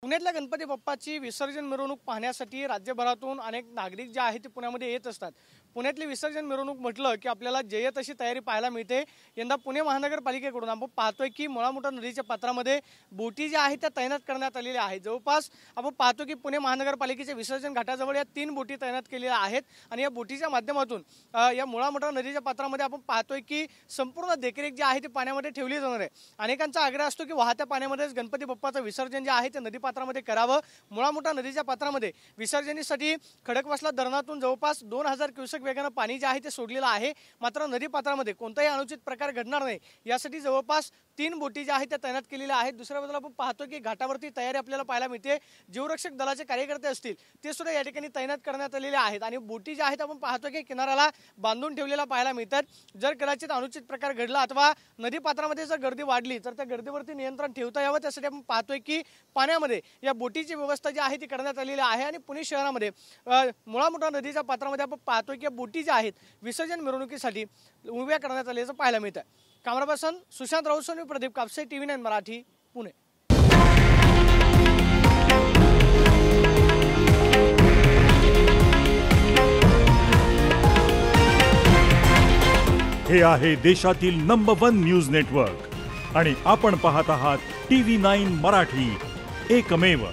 पुण्यातल्या गणपती बाप्पाची विसर्जन मिरवणूक पाहण्यासाठी राज्यभरातून अनेक नागरिक जे आहेत ते पुण्यामध्ये येत असतात। पुण्यातली विसर्जन मिरवणूक म्हटलं की आपल्याला जय तशी तयारी पाहायला मिळते। यंदा पुणे महानगरपालिकेकडून आपण पाहतोय की मुळा-मुठा नदीच्या पात्रामध्ये बोटी ज्या आहेत त्या तैनात करण्यात आलेल्या आहेत। जवळपास आपण पाहतो की पुणे महानगरपालिकेच्या विसर्जन घाटाजवळ या 3 बोटी तैनात केलेल्या आहेत आणि या बोटीच्या माध्यमातून या मुळा-मुठा नदीच्या पात्रामध्ये आपण पाहतोय की संपूर्ण देखरेख जी आहे ती पाण्यामध्ये ठेवली जाणार आहे। अनेकांचा आग्रह असतो की वाहत्या पाण्यामध्येच गणपती बाप्पाचं विसर्जन जे आहे ते नदी पात्रामध्ये करावं। मुळा-मुठा नदीच्या पात्रामध्ये विसर्जनासाठी खडकवासला धरणातून जवळपास 2000 क्युसेक वेगाने पाणी जे आहे ते सोडलेलं आहे। मात्र नदी पात्रामध्ये कोणताही अनुचित प्रकार घडणार नाही यासाठी जवळपास 3 बोटी ज्या आहेत त्या तैनात केलेल्या आहेत। दुसऱ्या बाजूला आपण पाहतो की घाटावरती तयारी आपल्याला पाहायला मिळते। जीवरक्षक दलाचे कार्यकर्ते असतील ते सुद्धा या ठिकाणी तैनात करण्यात आलेले आहेत आणि बोटी ज्या आहेत आपण पाहतो की किनाऱ्याला बांधून ठेवलेला पाहायला मिळतात। जर कदाचित अनुचित प्रकार घडला अथवा नदी पात्रामध्ये जर गर्दी वाढली तर त्या गर्दीवरती नियंत्रण ठेवता यावं त्यासाठी आपण पाहतोय की पाण्यामध्ये या बोटीची व्यवस्था जी आहे ती करण्यात आलेली आहे। आणि पुणे शहरामध्ये मुळा-मुठा नदीच्या पात्रामध्ये आपण पाहतोय की बोटी ज्या आहेत विसर्जन मिरवणुकीसाठी उभ्या करण्यात आल्याचं पाहायला मिळतं। Camera person Sushant Raut, Pradeep Kapse, TV9 Marathi, Pune. हे आहे देशातील नंबर 1 न्यूज नेटवर्क आणि आपण पाहत आहात TV9 मराठी, एकमेव।